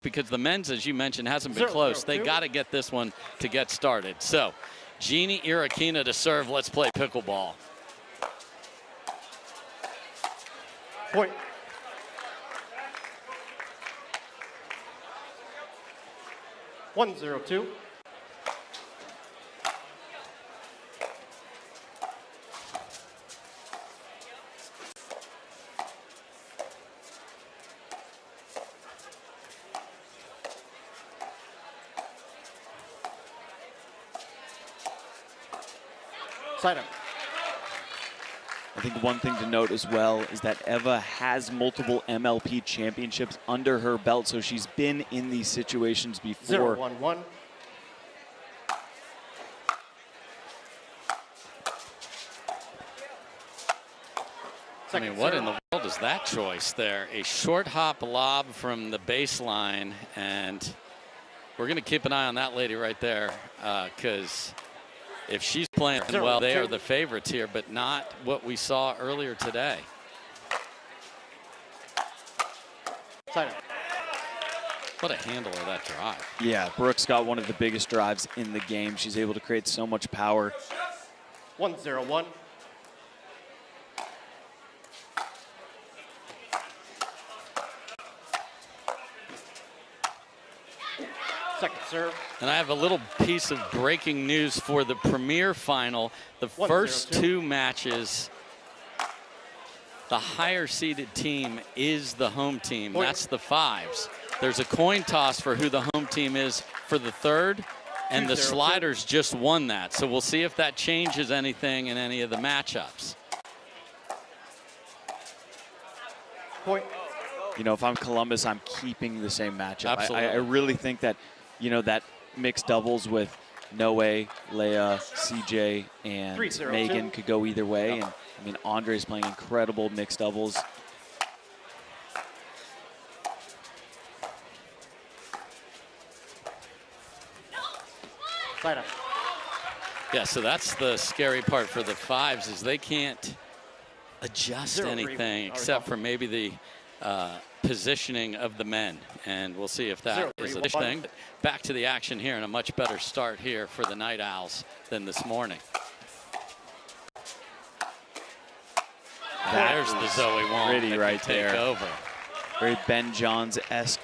because the men's, as you mentioned, hasn't been close. They got to get this one to get started. So, Jeannie Irakina to serve. Let's play pickleball. Point. One, 0-2. Side up. I think one thing to note as well is that Eva has multiple MLP championships under her belt, so she's been in these situations before. 0-1-1. I mean, what in the world is that choice there? A short hop lob from the baseline, and we're going to keep an eye on that lady right there, because if she's playing well, they are the favorites here, but not what we saw earlier today. What a handle of that drive. Yeah, Brooks got one of the biggest drives in the game. She's able to create so much power. 1-0-1. Second serve. And I have a little piece of breaking news for the premier final. The first 2 matches, the higher seeded team is the home team. That's the 5s. There's a coin toss for who the home team is for the 3rd, and the Sliders just won that. So we'll see if that changes anything in any of the matchups. Point. You know, if I'm Columbus, I'm keeping the same matchup. Absolutely. I really think that, you know, that mixed doubles with Noe, Leia, CJ, and Megan could go either way. And I mean, Andre's playing incredible mixed doubles. Yeah, so that's the scary part for the 5s, is they can't adjust anything except for maybe the positioning of the men, and we'll see if that is a thing. Back to the action here, and a much better start here for the Night Owls than this morning. There's the Zoe Wong. Pretty right there. Over. Very Ben Johns-esque.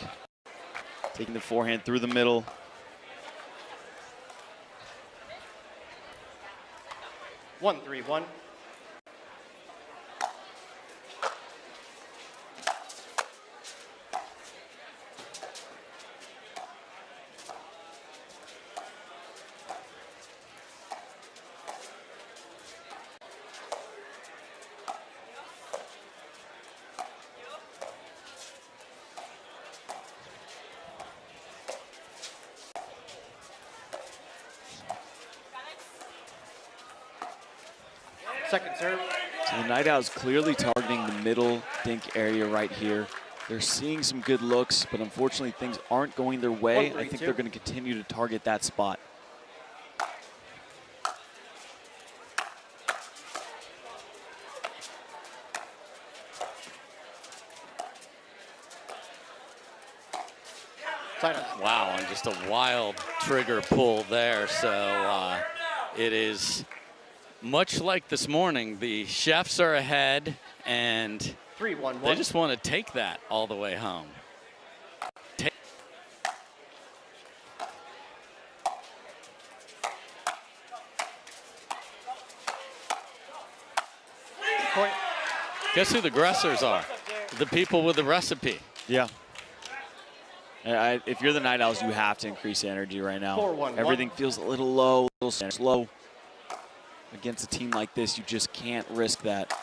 Taking the forehand through the middle. One, 3-1. Second serve. So the Night Owls clearly targeting the middle dink area right here. They're seeing some good looks, but unfortunately things aren't going their way. I think they're going to continue to target that spot. Wow, and just a wild trigger pull there. So it is much like this morning. The Chefs are ahead, and 3-1-1. They just want to take that all the way home. Guess who the aggressors are? The people with the recipe. Yeah. If you're the Night Owls, you have to increase energy right now. 4-1-1. Everything feels a little low, a little slow. Against a team like this, you just can't risk that.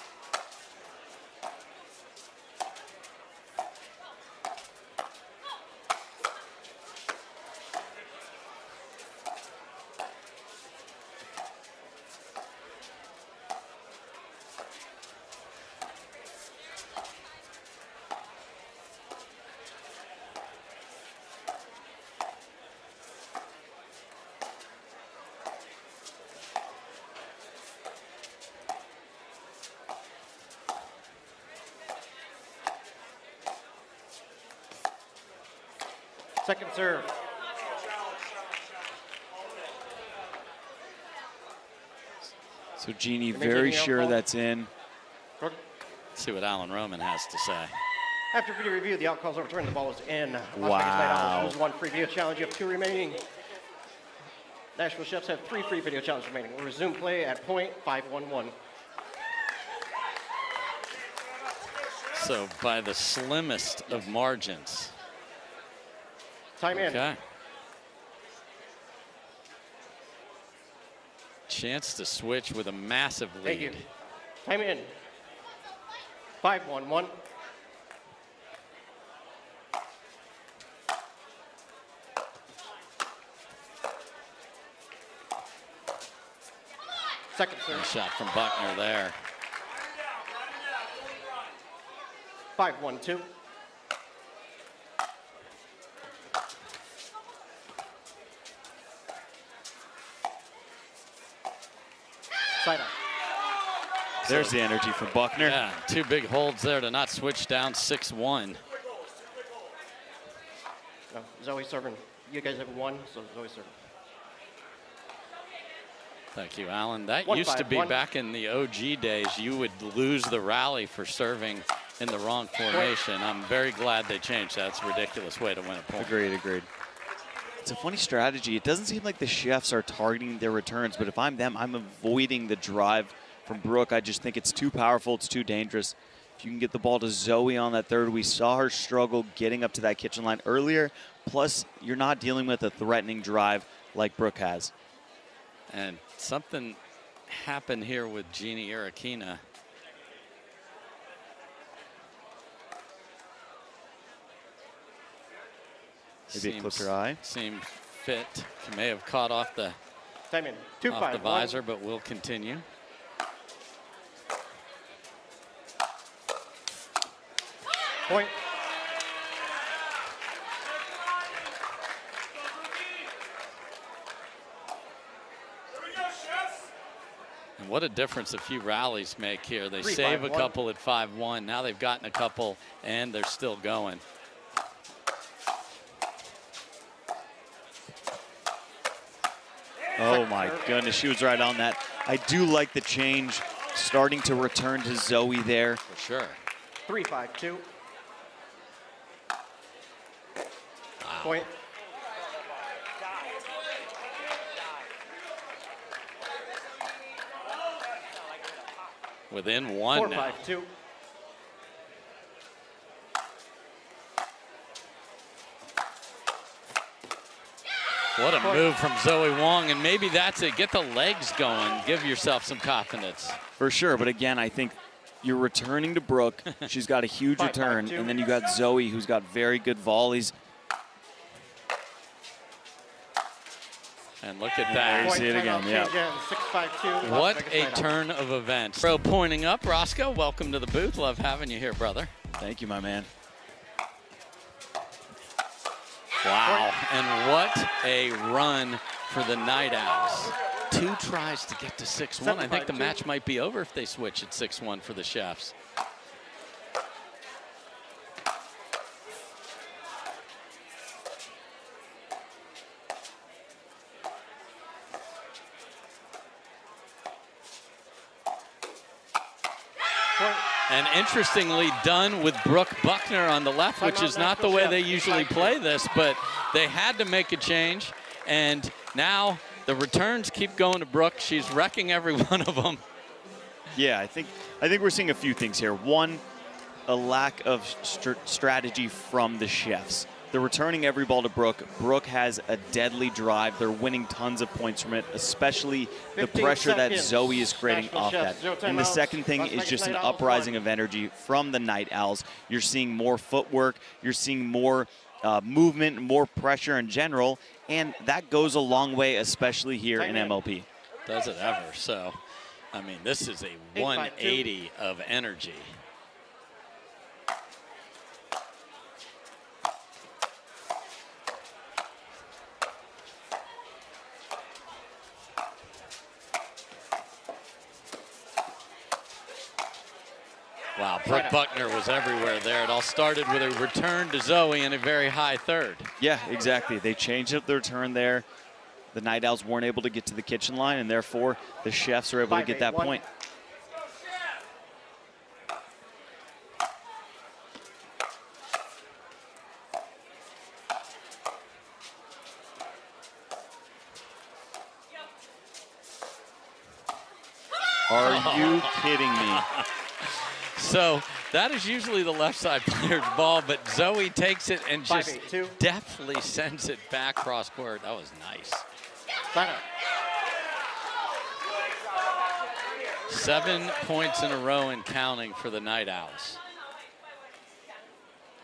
Second serve. So Jeannie You're very making sure alcohol? that's in. Brooke, See what Alan Roman has to say. after video review, the outcall's overturned. The ball is in. Las Vegas Wow. Night Owls lose 1 free video challenge. You have 2 remaining. Nashville Chefs have 3 free video challenges remaining. We'll resume play at point 5-1-1. So by the slimmest of margins. Time in. Okay. Chance to switch with a massive lead. Thank you. Time in. 5-1-1. Second Good serve. shot from Buckner there. 5-1-2. Side out. There's the energy from Buckner. Yeah, 2 big holds there to not switch down 6-1. No, Zoe serving. You guys have 1, so Zoe serving. Thank you, Alan. That 1-5-1. used to be back in the OG days. You would lose the rally for serving in the wrong formation. I'm very glad they changed that. It's a ridiculous way to win a point. Agreed. It's a funny strategy. It doesn't seem like the Chefs are targeting their returns, but if I'm them, I'm avoiding the drive from Brooke. I just think it's too powerful. It's too dangerous. If you can get the ball to Zoe on that third, we saw her struggle getting up to that kitchen line earlier. Plus, you're not dealing with a threatening drive like Brooke has. And something happened here with Jeannie Irakina. Maybe it clipped her eye. Seemed fit. She may have caught off the Time in. off the 2-5-1. visor, but we'll continue. Point. And what a difference a few rallies make here. They 3-5-1. save a couple at 5-1. Now they've gotten a couple, and they're still going. Oh my goodness, she was right on that. I do like the change, starting to return to Zoe there. For sure. 3-5-2. Wow. Point. Within 1 now. 4-5-2. What a move from Zoe Wong, and maybe that's it. Get the legs going. Give yourself some confidence. For sure, but again, I think you're returning to Brooke. She's got a huge 5-5-2. return, and then you got Zoe, who's got very good volleys. And look at There that. you see it again, yeah. 6-5-2. What a turn of events. Pro pointing up. Roscoe, welcome to the booth. Love having you here, brother. Thank you, my man. Wow, and what a run for the Night Owls. 2 tries to get to 6-1. I think the 7-5-2. match might be over if they switch at 6-1 for the Chefs. Point. And interestingly done with Brooke Buckner on the left, which is not the way they usually play this, but they had to make a change. And now the returns keep going to Brooke. She's wrecking every one of them. Yeah, I think we're seeing a few things here. One, a lack of strategy from the Chefs. They're returning every ball to Brooke. Brooke has a deadly drive. They're winning tons of points from it, especially the 15 pressure that seconds. Zoe is creating Nashville off Chefs, that. 0 And the timeouts. second thing Las is Vegas just an Night Owls uprising 1. of energy from the Night Owls. You're seeing more footwork. You're seeing more movement, more pressure in general, and that goes a long way, especially here in MLP. Does it ever. So, I mean, this is a 180 of energy. Wow, Brooke Buckner was everywhere there. It all started with a return to Zoe in a very high third. Yeah, exactly. They changed up the return there. The Night Owls weren't able to get to the kitchen line, and therefore the Chefs were able to get that point. Are you kidding me? So that is usually the left side player's ball, but Zoe takes it and just deftly sends it back cross court. That was nice. 7 points in a row and counting for the Night Owls.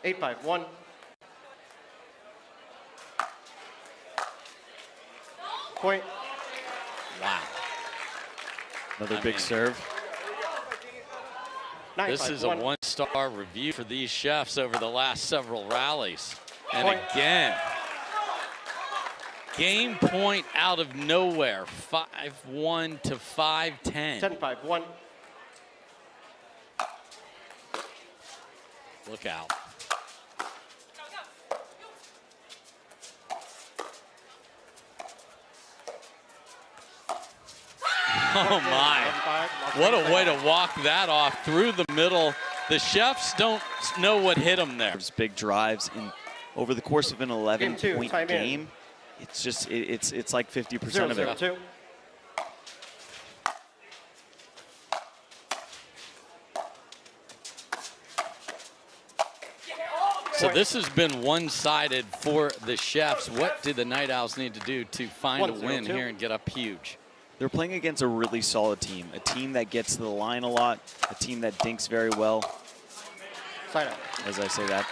8-5-1. Point. Wow. Another big serve. This is a one-star review for these Chefs over the last several rallies. And again, game point out of nowhere, 5-1 to 5-10. 10-5-1. Look out. Oh my, what a way to walk that off through the middle. The Chefs don't know what hit them there. Big drives in over the course of an 11-point game. It's just, it's like 50% of it. 0-0-2. So this has been one-sided for the Chefs. What do the Night Owls need to do to find a win here and get up huge? They're playing against a really solid team, a team that gets to the line a lot, a team that dinks very well, as I say that,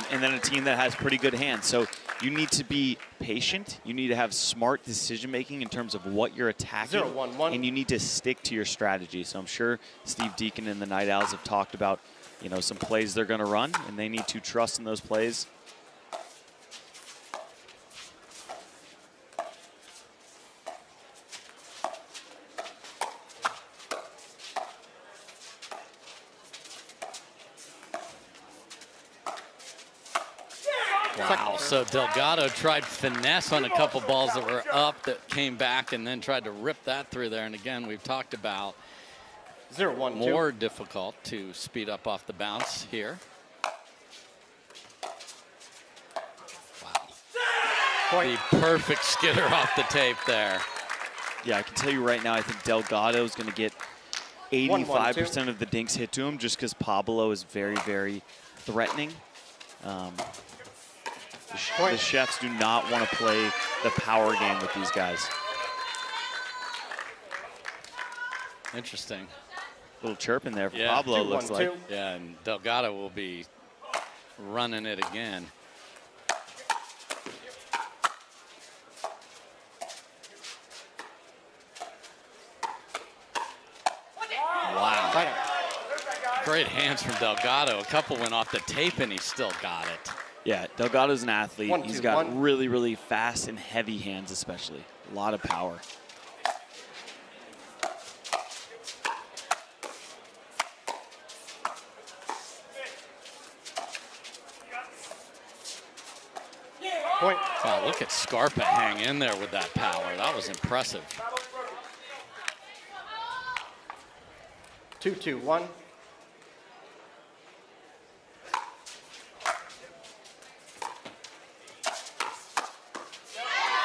and then a team that has pretty good hands. So you need to be patient. You need to have smart decision-making in terms of what you're attacking, 0-1-1. and you need to stick to your strategy. So I'm sure Steve Deacon and the Night Owls have talked about, you know, some plays they're going to run, and they need to trust in those plays. Wow, so Delgado tried finesse on a couple balls that were up that came back and then tried to rip that through there. And again, we've talked about 0-1-2. More difficult to speed up off the bounce here. Wow. The perfect skitter off the tape there. Yeah, I can tell you right now, I think Delgado is going to get 85% of the dinks hit to him just because Pablo is very, very threatening. The Chefs do not want to play the power game with these guys. Interesting. Little chirp in there for Pablo, looks like. Yeah, and Delgado will be running it again. Wow. Great hands from Delgado. A couple went off the tape and he still got it. Yeah, Delgado's an athlete. He's got really, really fast and heavy hands especially. A lot of power. Point. Wow, look at Scarpa hang in there with that power. That was impressive. 2-2-1.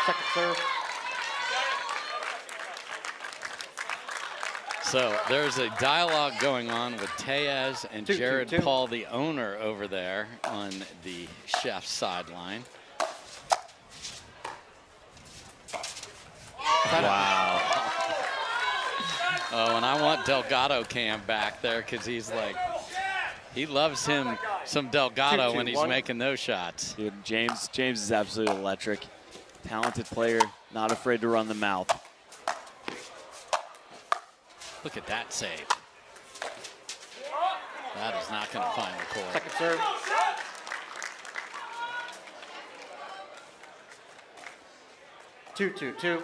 Second serve. So there's a dialogue going on with Tejas and Jared Paul, the owner over there on the Chefs sideline. Wow. Oh, and I want Delgado Cam back there because he's like, he loves him some Delgado when he's making those shots. Dude, James is absolutely electric. Talented player, not afraid to run the mouth. Look at that save. That is not going to find the court. Second serve. Two.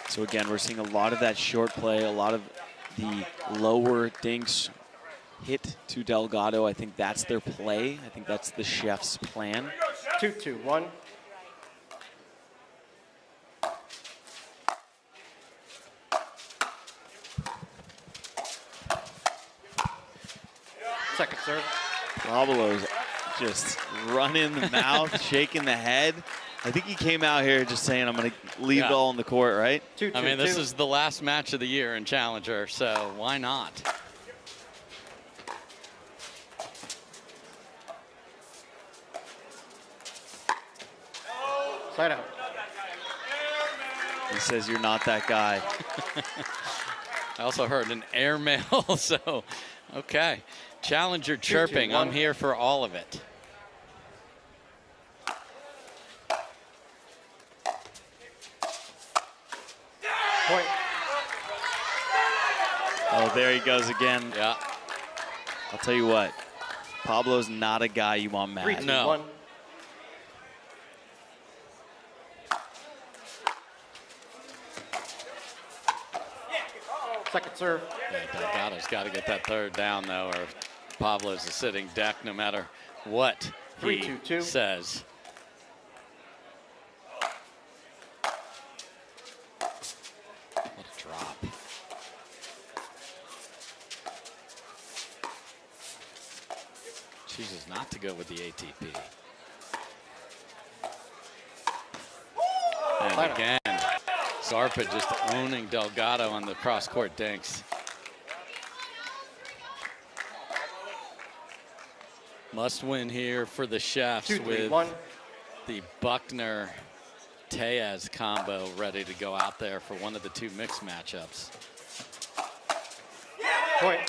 So again, we're seeing a lot of that short play, a lot of the lower dinks hit to Delgado. I think that's their play. I think that's the Chefs' plan. 2-2-1. Second serve. Pablo's just running the mouth, shaking the head. I think he came out here just saying, I'm going to leave it all on the court, right? 2-2-2. I mean, this is the last match of the year in Challenger, so why not? Side out. He says you're not that guy. I also heard an airmail, so okay. Challenger chirping, 2-2-1. I'm here for all of it. Point. Oh, there he goes again. Yeah. I'll tell you what, Pablo's not a guy you want mad. 3-2-1. No. Second serve. Yeah, Delgado's got to get that third down, though, or Pablo's a sitting duck no matter what he 3-2-2. says. What a drop. Chooses not to go with the ATP. And again, Zarpa just owning Delgado on the cross-court dinks. Must win here for the Chefs 2-3-1. with the Buckner-Tejas combo ready to go out there for one of the two mixed matchups. Point.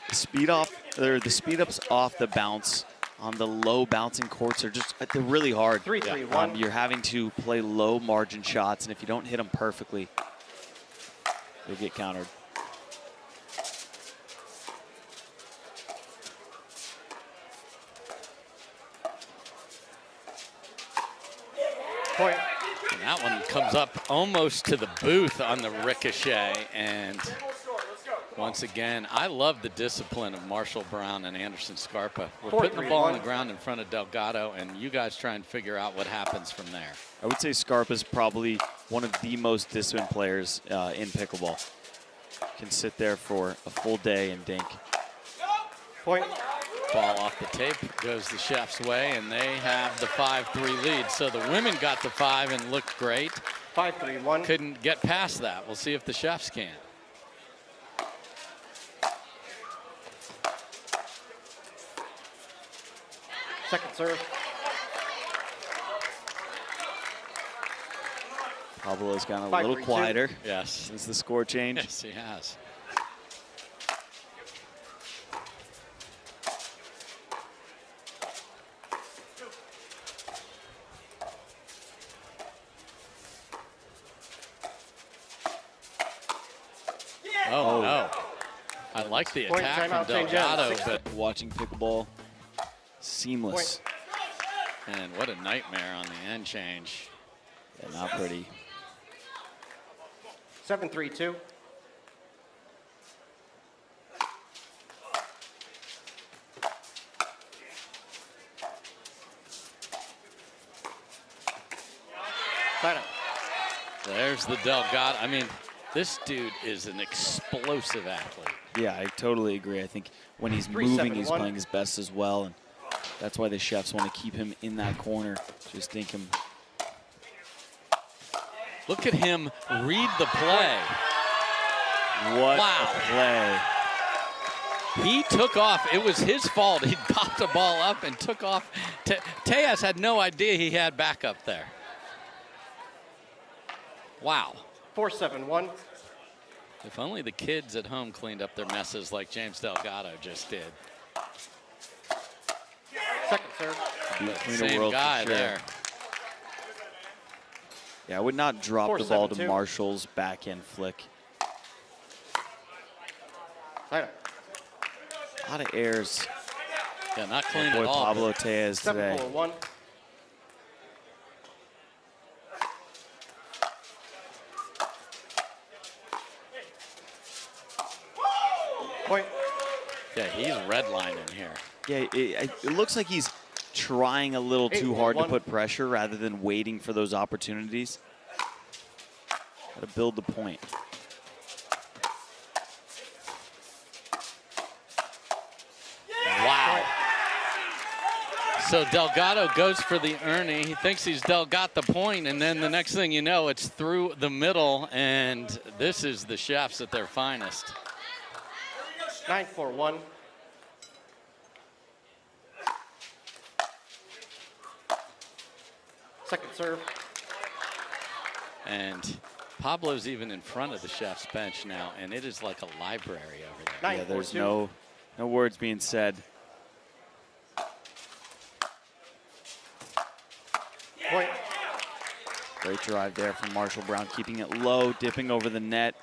The speed off, or the speed ups off the bounce on the low bouncing courts are just, they're really hard. 3-3-1. You're having to play low margin shots, and if you don't hit them perfectly, they get countered. Point. And that one comes up almost to the booth on the ricochet. And once again, I love the discipline of Marshall Brown and Anderson Scarpa. We're putting the ball on the ground in front of Delgado, and you guys try and figure out what happens from there. I would say Scarpa's probably one of the most disciplined players in pickleball. Can sit there for a full day and dink. Point. Ball off the tape goes the Chefs' way, and they have the 5-3 lead. So the women got to 5 and looked great. 5-3-1. Couldn't get past that. We'll see if the Chefs can. Second serve. Pablo's gotten a 5-3-2. little quieter Yes. since the score change. Yes, he has. Oh, no. I like the Point, attack from timeout, St. Delgado, John's. but Watching pickleball, seamless. man, what a nightmare on the end change. Yeah, not pretty. 7-3-2. Side out. There's the Delgado. I mean, this dude is an explosive athlete. Yeah, I totally agree. I think when he's 3-7-1. moving, he's playing his best as well, and that's why the Chefs want to keep him in that corner. Just think him. Look at him read the play. What Wow. a play. He took off. It was his fault. He popped the ball up and took off. Tejas had no idea he had backup there. Wow. 4-7-1. If only the kids at home cleaned up their messes like James Delgado just did. Second serve. Between Same the world guy for sure. there. Yeah, I would not drop the ball to 4-7-2. Marshall's backhand flick. Side out. A lot of errors. Yeah, not clean Boy, at all. Pablo Tejas today. 7-4-1. Point. Yeah, he's redlining here. Yeah, it looks like he's trying a little too hard to put pressure rather than waiting for those opportunities. Got to build the point. Wow. So Delgado goes for the Ernie. He thinks he's got the point, and then the next thing you know, it's through the middle, and this is the Chefs at their finest. 9-4-1. Second serve. And Pablo's even in front of the Chefs bench now, and it is like a library over there. Yeah, there's no words being said. Point. Great drive there from Marshall Brown, keeping it low, dipping over the net.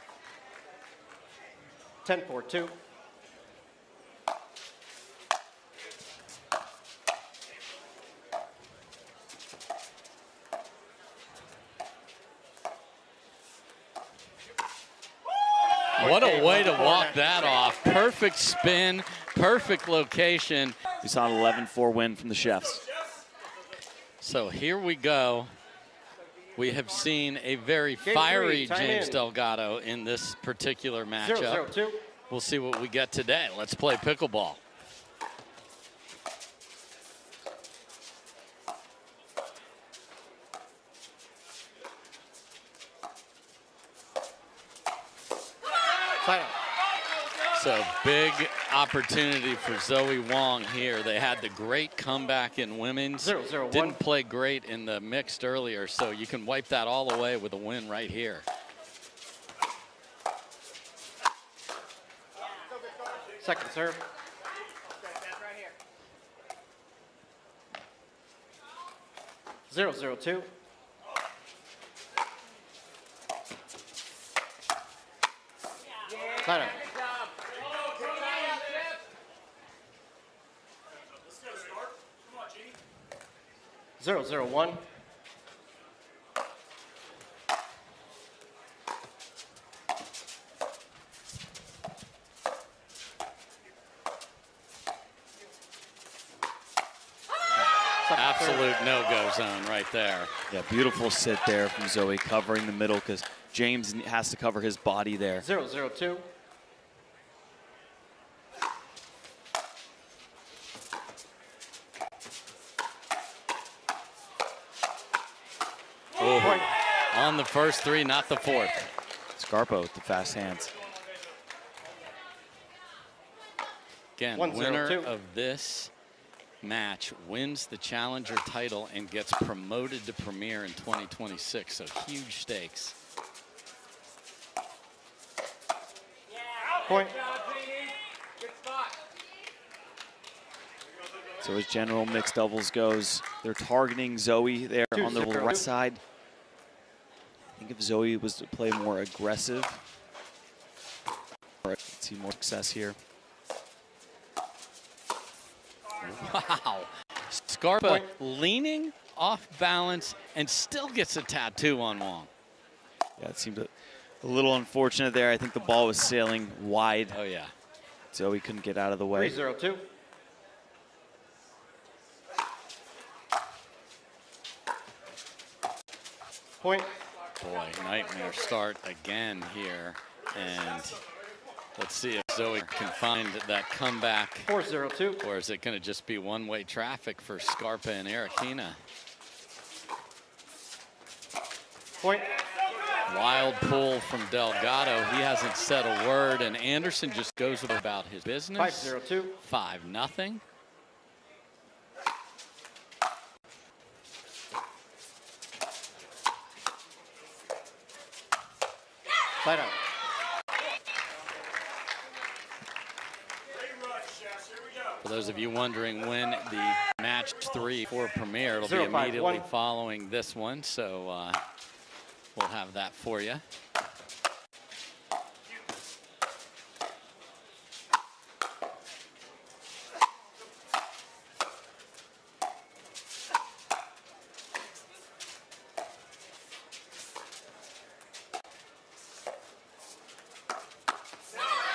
10-4-2. What a way to walk that off. Perfect spin, perfect location. We saw an 11-4 win from the Chefs. So here we go. We have seen a very fiery James Delgado in this particular matchup. 0-0-2. We'll see what we get today. Let's play pickleball. So big opportunity for Zoe Wong here. They had the great comeback in women's. 0-0-1. Didn't play great in the mixed earlier, so you can wipe that all away with a win right here. Second serve. Zero, 0-2. Side out. 0-0-1. Absolute no-go zone right there. Yeah, beautiful sit there from Zoe, covering the middle because James has to cover his body there. 0-0-2. Oh, on the first three, not the fourth. Scarpa with the fast hands. Again, 1-0-2. winner of this match wins the challenger title and gets promoted to premier in 2026. So huge stakes. Point. So as general mixed doubles goes, they're targeting Zoe there on the right side. I think if Zoe was to play more aggressive, we'd see more success here. Wow. Scarpa leaning off balance and still gets a tattoo on Wong. Yeah, it seemed a little unfortunate there. I think the ball was sailing wide. Oh, yeah. Zoe couldn't get out of the way. 3-0-2. Point. Boy, nightmare start again here. And let's see if Zoe can find that comeback. 4-0-2. Or is it going to just be one-way traffic for Scarpa and Arikina? Point. Wild pull from Delgado. He hasn't said a word, and Anderson just goes about his business. 5-0-2. 5-0. Side out. For those of you wondering when the match 3 for Premier, it'll be 0-5-1. immediately following this one, so we'll have that for you.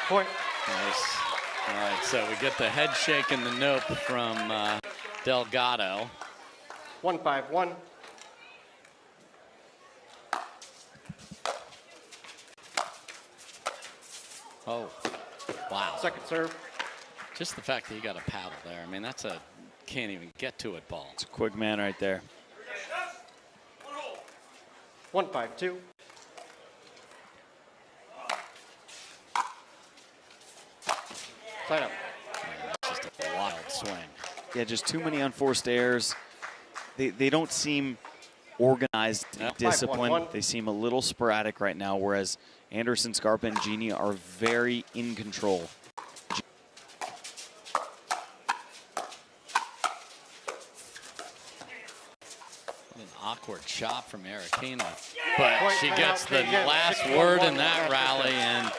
Point. Nice. All right, so we get the head shake and the nope from Delgado. 1-5-1. Oh, wow. Second serve. Just the fact that he got a paddle there. I mean, that's a can't even get to it ball. It's a quick man right there. 1-5-2. Side up. Just a wild swing. Yeah, just too many unforced errors. They don't seem organized, Yep. disciplined. 5-1-1. They seem a little sporadic right now, whereas Anderson, Scarpa, and Genie are very in control. An awkward shot from Arikina, but Point she timeout, gets the again, last 6-1-1 word in that Nashville rally, Chefs.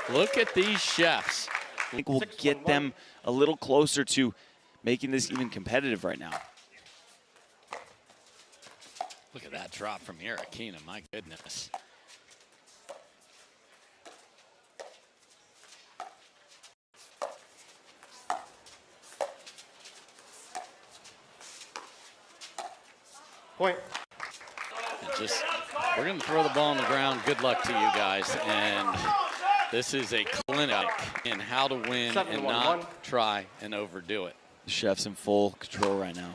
and look at these chefs. I think we'll get them a little closer to making this even competitive right now. Look at that drop from Arikina, my goodness. Point. And just, we're going to throw the ball on the ground. Good luck to you guys. And this is a clinic in how to win and 7-1-1. not try and overdo it. The Chefs in full control right now.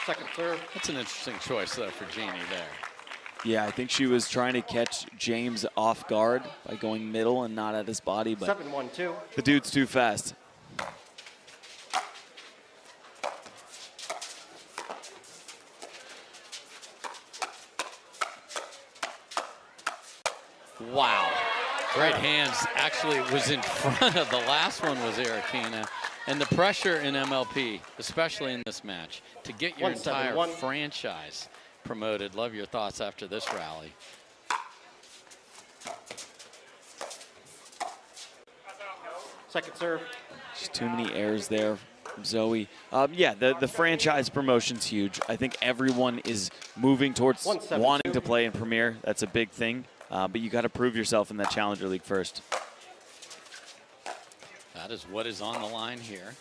Second serve. That's an interesting choice, though, for Jeannie there. Yeah, I think she was trying to catch James off guard by going middle and not at his body, but 7-1-2. the dude's too fast. Wow. Great hands. Actually, it was in front of the last one was Arikina. And the pressure in MLP, especially in this match, to get your entire 1-7-1. franchise promoted. Love your thoughts after this rally. Second serve. Just too many errors there from Zoe. Yeah, the franchise promotion's huge. I think everyone is moving towards 1-7-2. wanting to play in Premier. That's a big thing. But you got to prove yourself in that Challenger League first. That is what is on the line here.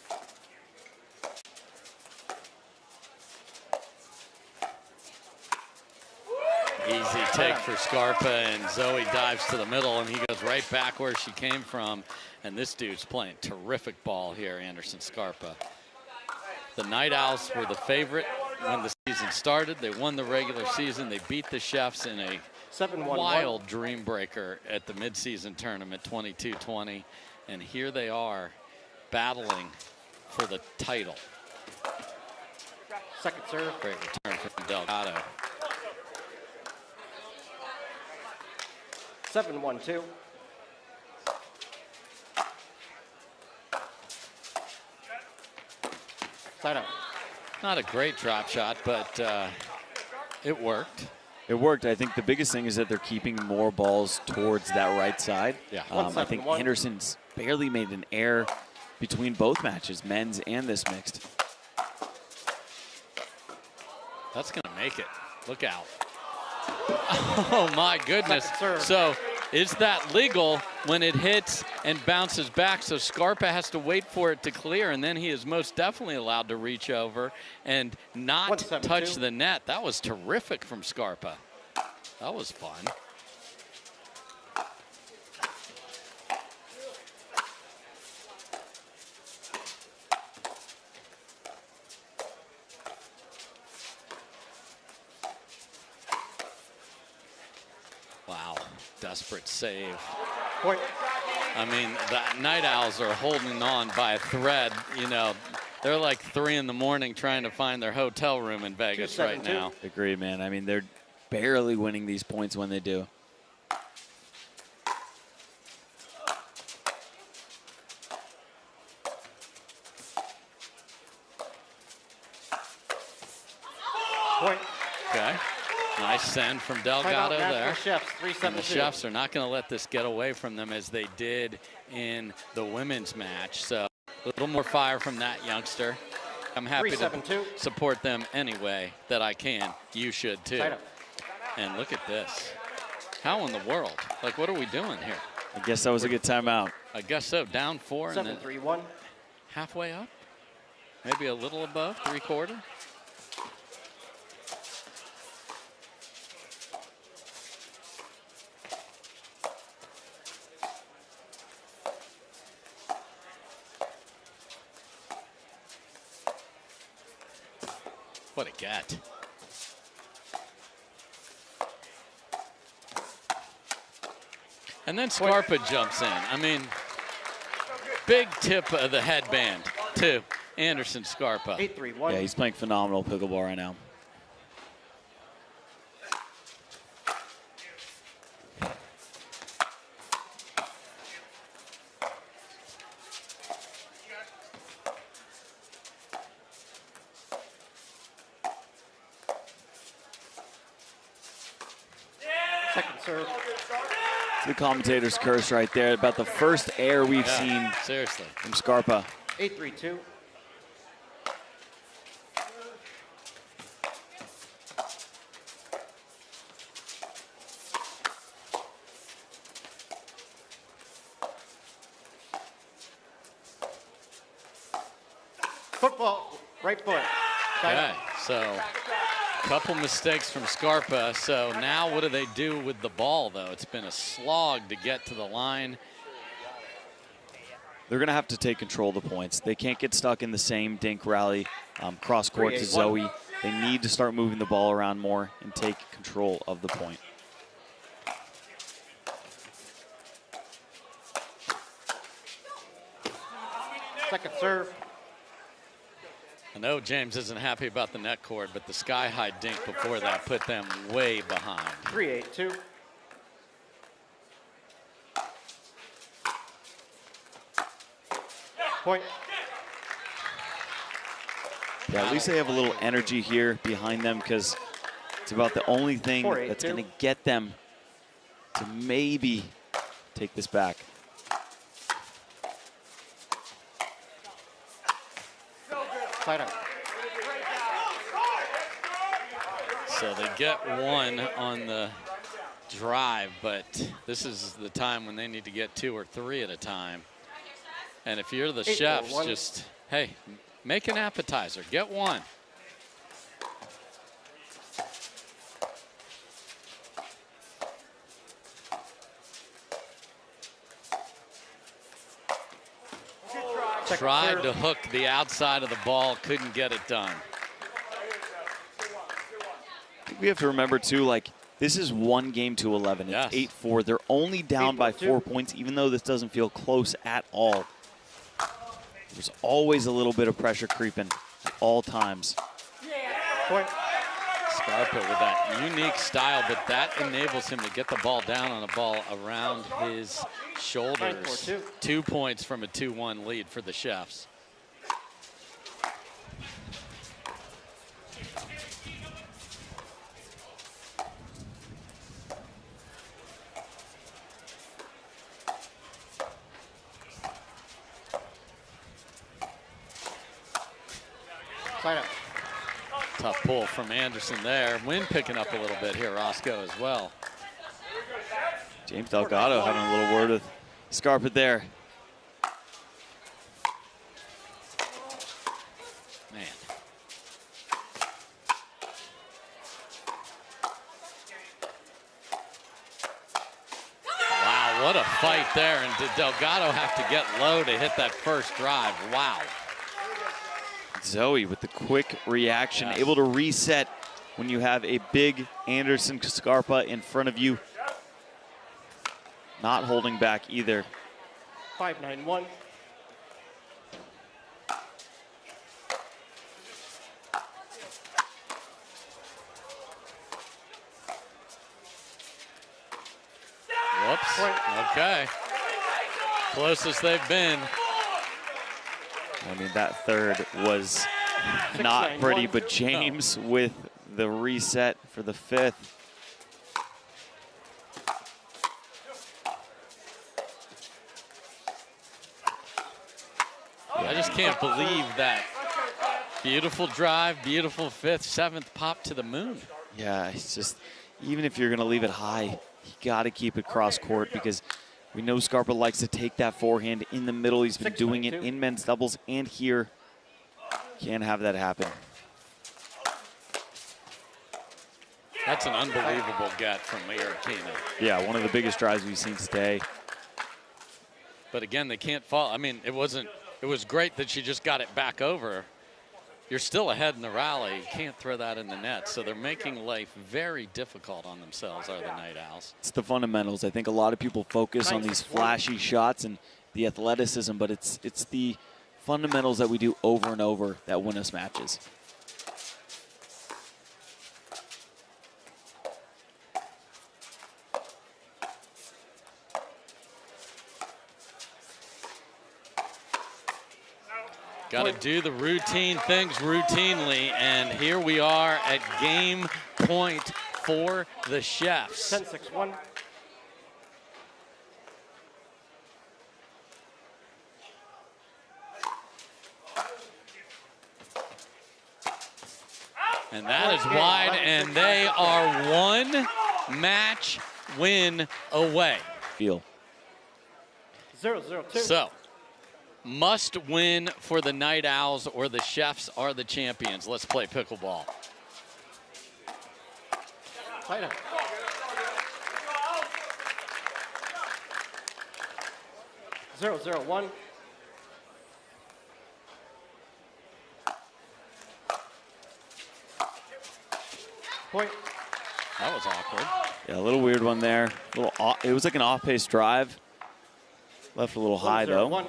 Easy take for Scarpa, and Zoe dives to the middle, and he goes right back where she came from. And this dude's playing terrific ball here, Anderson Scarpa. The Night Owls were the favorite when the season started. They won the regular season. They beat the Chefs in a 7-1-1. wild Dreambreaker at the midseason tournament, 22-20. And here they are battling for the title. Second serve. Great return from Delgado. 7-1-2. Side up. Not a great drop shot, but it worked. It worked. I think the biggest thing is that they're keeping more balls towards that right side. Yeah. I think 1-7-1. Anderson's barely made an error between both matches, men's and this mixed. That's going to make it. Look out. Oh, my goodness. Second serve. So is that legal when it hits and bounces back? So Scarpa has to wait for it to clear, and then he is most definitely allowed to reach over and not 1-7-2. touch the net. That was terrific from Scarpa. That was fun. Wow, desperate save. Point. I mean, the Night Owls are holding on by a thread. You know, they're like 3 in the morning trying to find their hotel room in Vegas right 2-7-2. now. Agreed, man. I mean, they're barely winning these points when they do. Point. Okay. Nice send from Delgado Timeout, there. Nashville Chefs, 3-7-2. And the Chefs are not going to let this get away from them as they did in the women's match. So a little more fire from that youngster. I'm happy to 3-7-2. support them any way that I can. You should too. Side up. And look at this. How in the world? Like, what are we doing here? I guess that was a good timeout. I guess so. Down 4 and then 7-3-1. halfway up. Maybe a little above, 3/4. What a get. And then Scarpa jumps in. I mean, big tip of the headband to Anderson Scarpa. 8-3-1. Yeah, he's playing phenomenal pickleball right now. Second serve. The commentator's curse right there. About the first air we've seen Seriously. from Scarpa. 8-3-2. Football, right foot. Okay, so couple mistakes from Scarpa. So now what do they do with the ball, though? It's been a slog to get to the line. They're going to have to take control of the points. They can't get stuck in the same dink rally cross court to Zoe. They need to start moving the ball around more and take control of the point. Second serve. I know James isn't happy about the net cord, but the sky-high dink before that put them way behind. 3-8-2. Point. Yeah, at least they have a little energy here behind them because it's about the only thing 4-8-2. that's going to get them to maybe take this back. Side out. So they get one on the drive, but this is the time when they need to get 2 or 3 at a time. And if you're the chefs, just, hey, make an appetizer, get one. Tried to hook the outside of the ball, couldn't get it done. We have to remember, too, like, this is 1 game to 11. It's 8-4. They're only down by 4 points, even though this doesn't feel close at all. There's always a little bit of pressure creeping at all times. Point. Scarpa with that unique style, but that enables him to get the ball down on a ball around his shoulders. 2 points from a 2-1 lead for the Chefs. Side up. Tough pull from Anderson there. Wind picking up a little bit here, Roscoe, as well. James Delgado having a little word with Scarpa there. Man. Wow, what a fight there. And did Delgado have to get low to hit that first drive? Wow. Zoe with the quick reaction, able to reset when you have a big Anderson Scarpa in front of you. Not holding back either. 5-9-1. Whoops. Okay. Closest they've been. I mean, that third was not pretty, but James with the reset for the 5th. I just can't believe that. Beautiful drive, beautiful 5th, 7th pop to the moon. Yeah, it's just, even if you're going to leave it high, you got to keep it cross court because we know Scarpa likes to take that forehand in the middle. He's been doing it in men's doubles and here. Can't have that happen. That's an unbelievable get from Marikina. Yeah, one of the biggest drives we've seen today. But again, they can't fall. I mean, it was great that she just got it back over. You're still ahead in the rally. You can't throw that in the net. So they're making life very difficult on themselves, are the Night Owls. It's the fundamentals. I think a lot of people focus on these flashy shots and the athleticism, but it's the fundamentals that we do over and over that win us matches. Got to do the routine things routinely, and here we are at game point for the Chefs. 10-6-1. And that is wide, and they are one match win away. Feel. 0-0-2. So, must win for the Night Owls or the Chefs are the champions. Let's play pickleball. Tight up. Zero, 0-1. Point. That was awkward. Yeah, a little weird one there. It was like an off-pace drive. Left a little high, though. 1-0-1.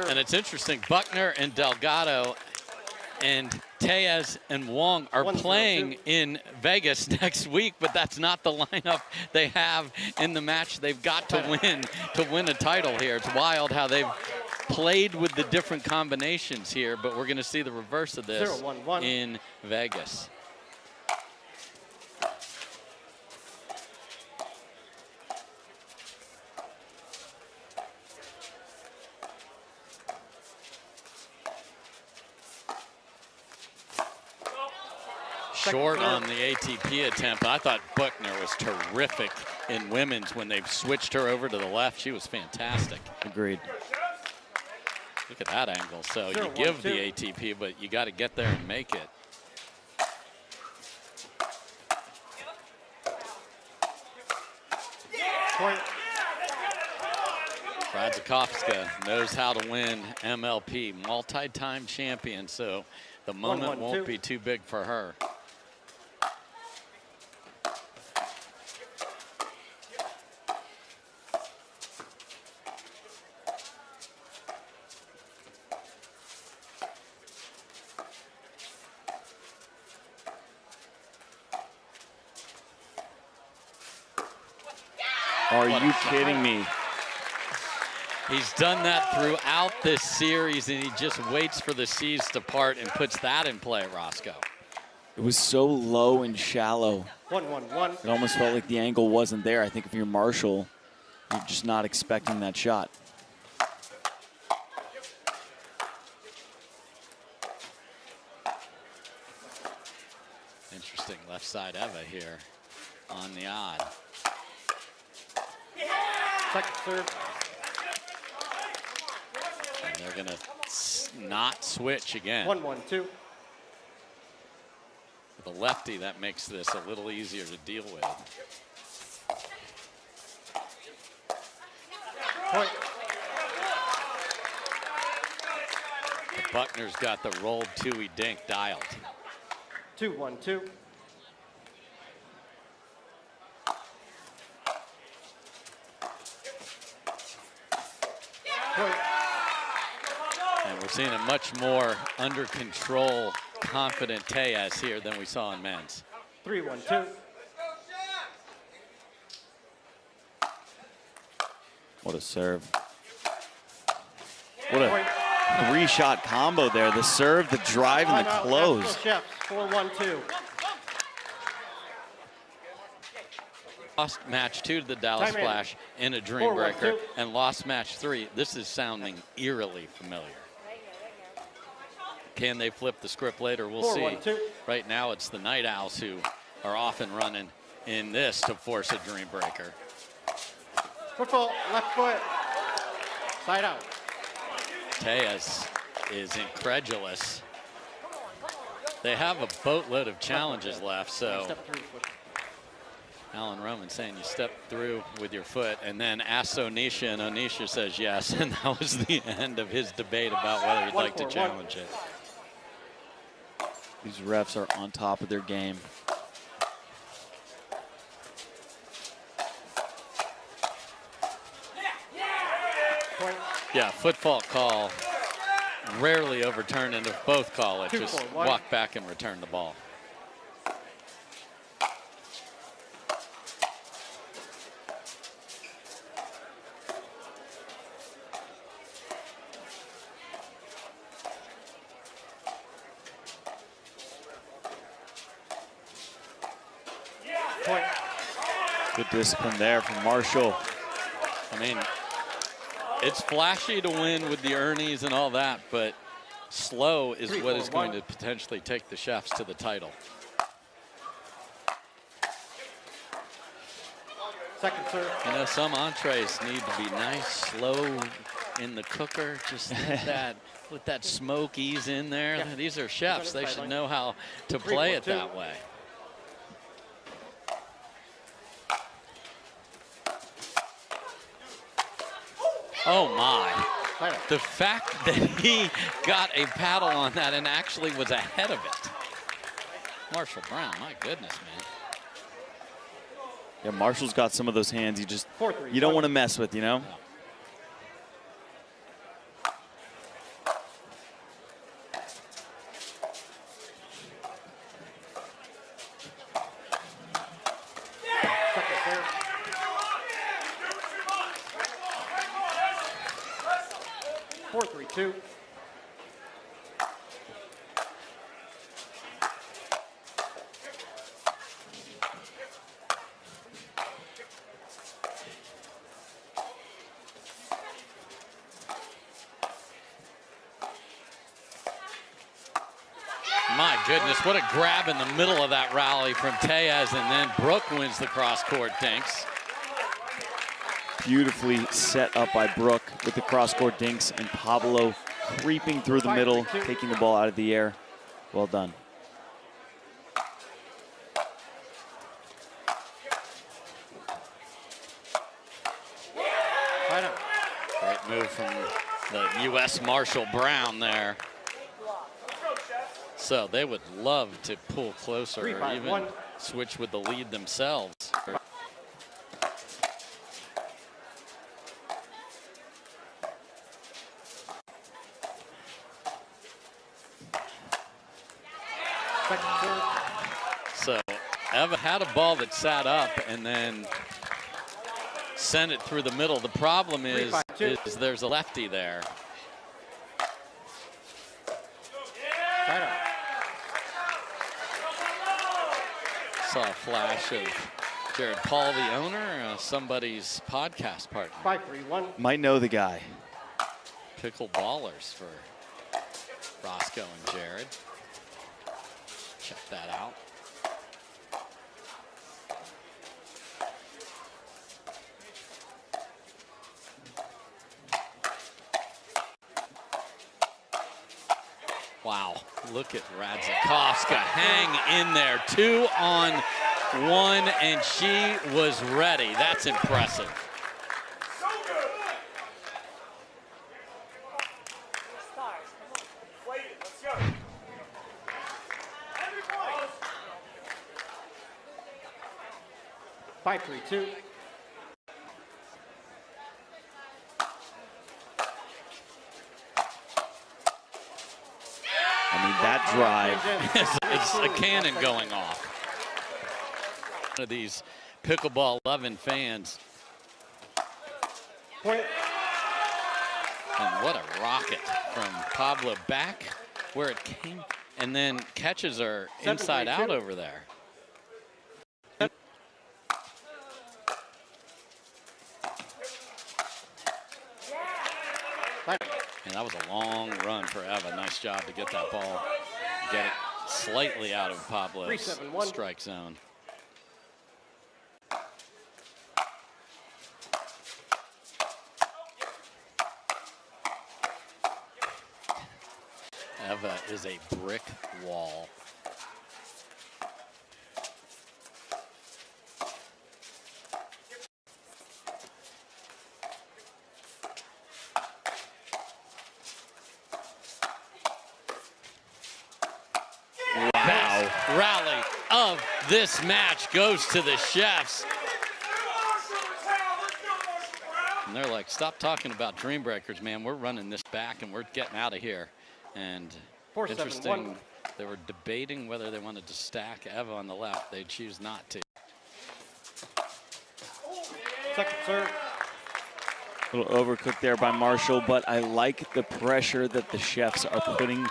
And it's interesting, Buckner and Delgado and Tellez and Wong are playing in Vegas next week, but that's not the lineup they have in the match they've got to win a title here. It's wild how they've played with the different combinations here, but we're going to see the reverse of this 0-1-1. in Vegas. Short on the ATP attempt. I thought Buckner was terrific in women's when they switched her over to the left. She was fantastic. Agreed. Look at that angle. So you give the ATP, but you got to get there and make it. Point. Radzikowska knows how to win MLP, multi-time champion, so the moment won't be too big for her. Are you kidding me? He's done that throughout this series, and he just waits for the seas to part and puts that in play, Roscoe. It was so low and shallow. 1-1-1. It almost felt like the angle wasn't there. I think if you're Marshall, you're just not expecting that shot. Interesting left side Eva here on the odd. Second serve. And they're going to not switch again. 1-1-2. With a lefty, that makes this a little easier to deal with. Point. Buckner's got the rolled two-y dink dialed. 2-1-2. Point. And we're seeing a much more under control, confident Tellez here than we saw in men's. 3-1-2. What a serve. What a three-shot combo there. The serve, the drive, and the close. Nashville Chefs, 4-1-2. lost match 2 to the Dallas Flash in a Dreambreaker and lost match 3. This is sounding eerily familiar. Can they flip the script later? We'll see. Right now, it's the Night Owls who are off and running in this to force a Dreambreaker. Football, left foot, side out. Tejas is incredulous. They have a boatload of challenges left, so Alan Roman saying you step through with your foot, and then asks Onisha, and Onisha says yes, and that was the end of his debate about whether he'd like to challenge it. These refs are on top of their game. Yeah, football call rarely overturned, and if both call it, just walk back and return the ball. Good discipline there from Marshall. I mean, it's flashy to win with the Ernies and all that, but slow is what is going to potentially take the Chefs to the title. Second serve. You know, some entrees need to be nice, slow in the cooker. Just let that smoke ease in there. Yeah. These are chefs. They should know how to play it that way. Oh my. The fact that he got a paddle on that and actually was ahead of it. Marshall Brown, my goodness, man. Yeah, Marshall's got some of those hands you don't want to mess with, you know? My goodness, what a grab in the middle of that rally from Tejas, and then Brooke wins the cross-court dinks. Beautifully set up by Brooke with the cross-court dinks, and Pablo creeping through the middle, taking the ball out of the air. Well done. Great move from the U.S. Marshall Brown there. So they would love to pull closer or even switch with the lead themselves. So Eva had a ball that sat up and then sent it through the middle. The problem is there's a lefty there. Saw a flash of Jared Paul, the owner, somebody's podcast partner. 5-3-1. Might know the guy. Pickleballers for Roscoe and Jared. Check that out. Wow, look at Radzikowska hang in there. 2-on-1, and she was ready. That's impressive. Five, 3-2. I mean, that drive. It's a cannon going off. One of these pickleball loving fans. Point. And what a rocket from Pablo back where it came. And then catches are inside out over there. was a long run for Eva. Nice job to get that ball, get it slightly out of Pablo's 3-7-1. strike zone. Eva is a brick wall. Wow. Rally of this match goes to the Chefs. And they're like, stop talking about Dreambreakers, man. We're running this back and we're getting out of here. And 4-7-1. interesting, they were debating whether they wanted to stack Eva on the left. They choose not to. Second serve. A little overcooked there by Marshall, but I like the pressure that the Chefs are putting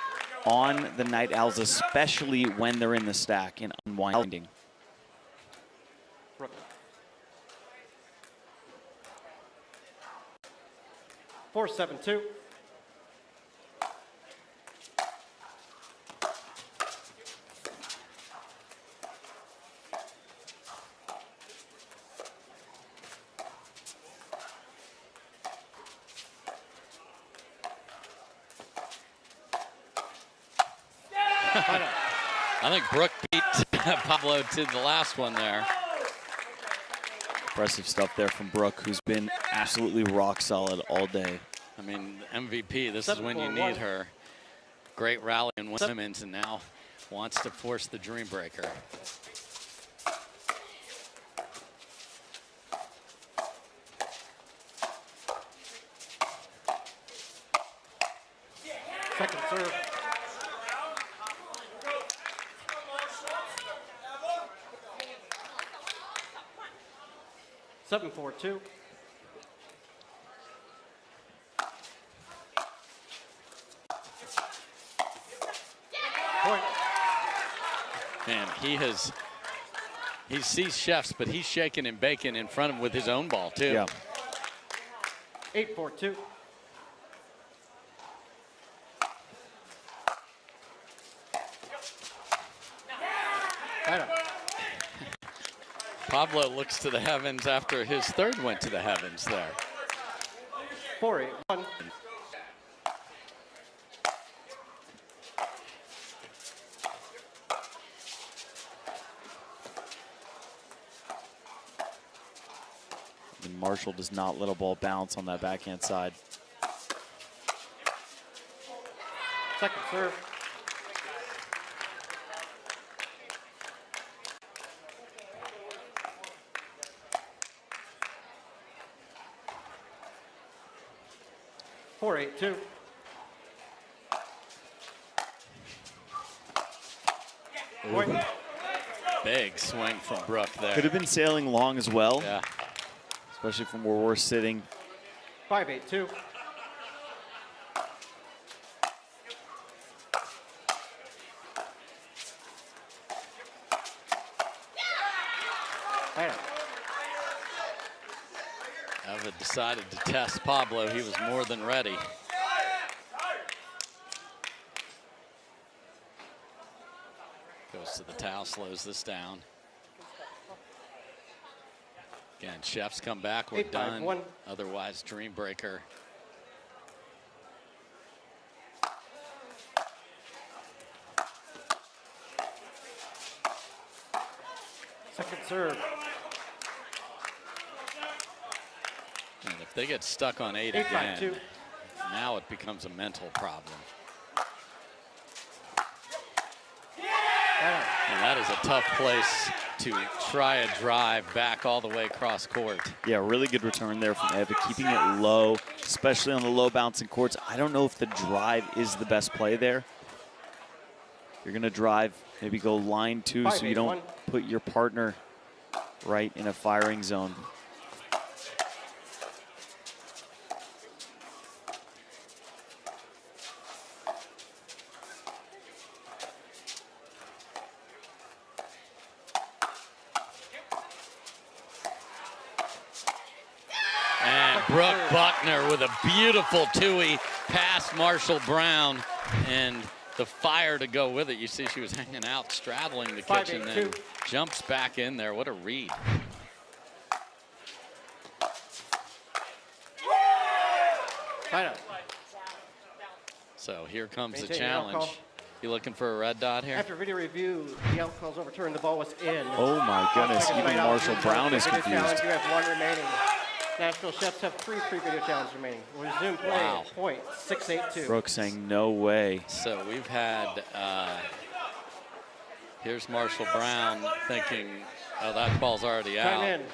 on the Night Owls, especially when they're in the stack and unwinding. 4-7-2. I think Brooke beat Pablo to the last one there. Impressive stuff there from Brooke, who's been absolutely rock solid all day. I mean, MVP, this is when you need her. Great rally in women's, and now wants to force the Dreambreaker. Second serve. Seven, 4-2. Point. Man, he sees Chefs, but he's shaking and baking in front of him with his own ball too. Yeah. 8-4-2. Pablo looks to the heavens after his third went to the heavens there. 4-8-1. And Marshall does not let a ball bounce on that backhand side. Second serve. Four, 8-2. Point. Big swing from Brooke there. Could have been sailing long as well. Yeah. Especially from where we're sitting. 5-8-2. Eva decided to test Pablo. He was more than ready. Goes to the towel, slows this down. Again, Chefs come back, we're 8-5-1. done. Otherwise, Dreambreaker. Second serve. And if they get stuck on 8 8-5-2. again, now it becomes a mental problem. And that is a tough place to try a drive back all the way across court. Yeah, really good return there from Eva, keeping it low, especially on the low bouncing courts. I don't know if the drive is the best play there. You're going to drive, maybe go line 2 so you don't put your partner right in a firing zone. Brooke Buckner with a beautiful two-way past Marshall Brown, and the fire to go with it. You see she was hanging out, straddling the kitchen, then jumps back in there. What a read. So here comes the challenge. You looking for a red dot here? After video review, the out call's overturned. The ball was in. Oh my goodness, even Marshall Brown is confused. You have one remaining. Nashville Chefs have three free video challenges remaining. We'll resume play at point 682. Brooke saying no way. So we've had, here's Marshall Brown thinking, oh, that ball's already out. Time in.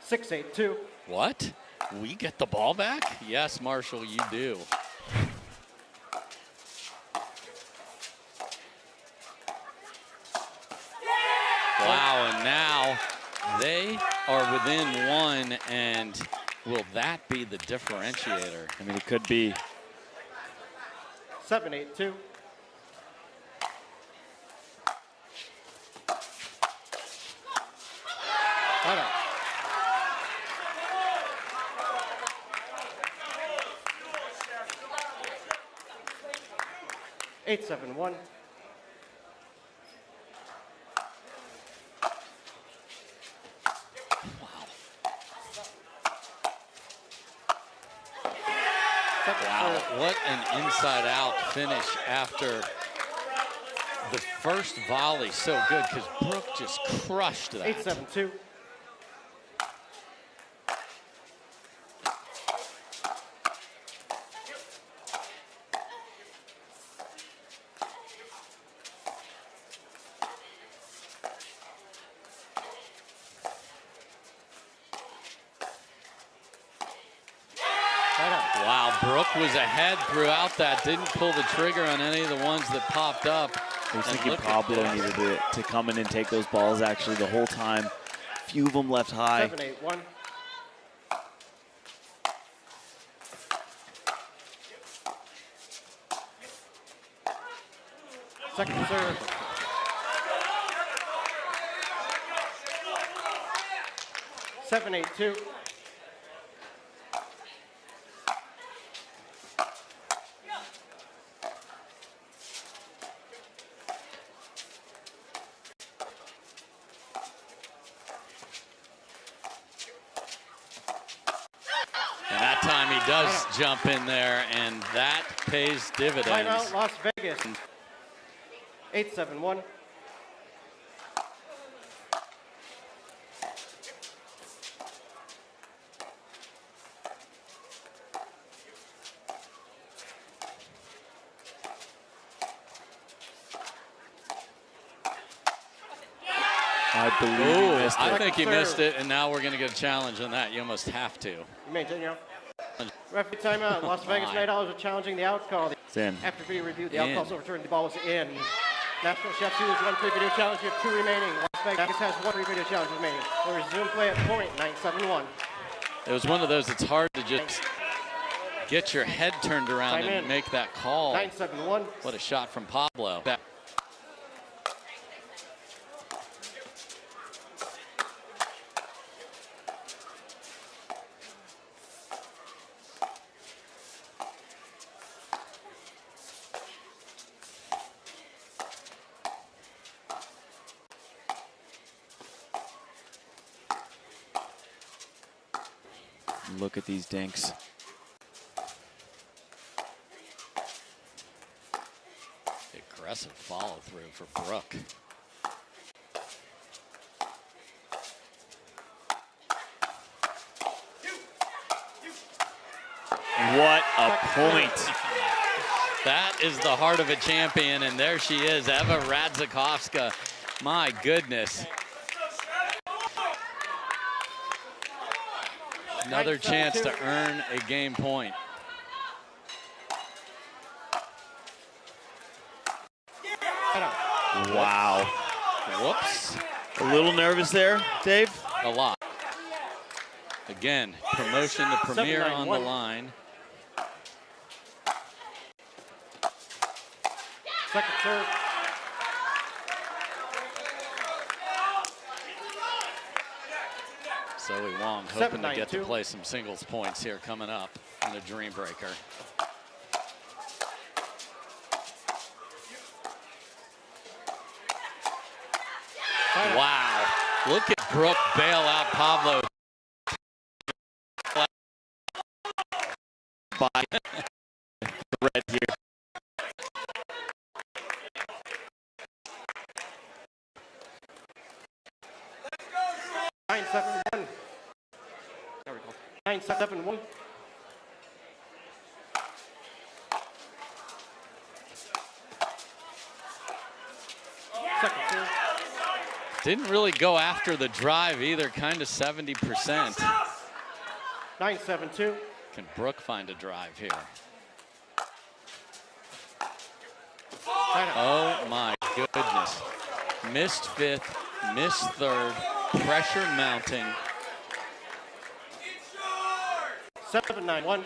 682. What? We get the ball back? Yes, Marshall, you do. Wow, and now they are within one, and will that be the differentiator? I mean, it could be. 782. Hold on. Eight, 7-1. Wow, what an inside-out finish after the first volley. So good, because Brooke just crushed that. 8-7-2. Wow, Brooke was ahead throughout that. Didn't pull the trigger on any of the ones that popped up. I was thinking Pablo needed to come in and take those balls actually the whole time. Few of them left high. 7-8-1. Second serve. Seven, 8-2. That time he does jump in there, and that pays dividends. Timeout, Las Vegas. 8-7-1. I believe he missed it. I think he missed it, and now we're going to get a challenge on that. You almost have to. You maintain your referee timeout. Las Vegas Night Owls are challenging the out call. It's in. After video review, the out call's overturned. The ball was in. Nashville Chefs has one free video challenge. You have two remaining. Las Vegas has one free video challenge remaining. We'll resume play at point 9-7-1. It was one of those that's hard to just get your head turned around and make that call. 9-7-1. What a shot from Pablo. Look at these dinks. Aggressive follow through for Brooke. What a point. That is the heart of a champion, and there she is, Eva Radzikowska. My goodness. Another chance to earn a game point. Wow. Whoops. A little nervous there, Dave? A lot. Again, promotion to Premier on the line. Second serve. Zoe Wong hoping to get to play some singles points here coming up. and a Dreambreaker. Wow. Look at Brooke bail out Pablo. By red here. Nine, 7-1. There we go. 9-7-1. Second serve. Didn't really go after the drive either, kind of 70%. 9-7-2. Can Brooke find a drive here? Oh my goodness. Missed fifth, missed third, pressure mounting. 7-9-1.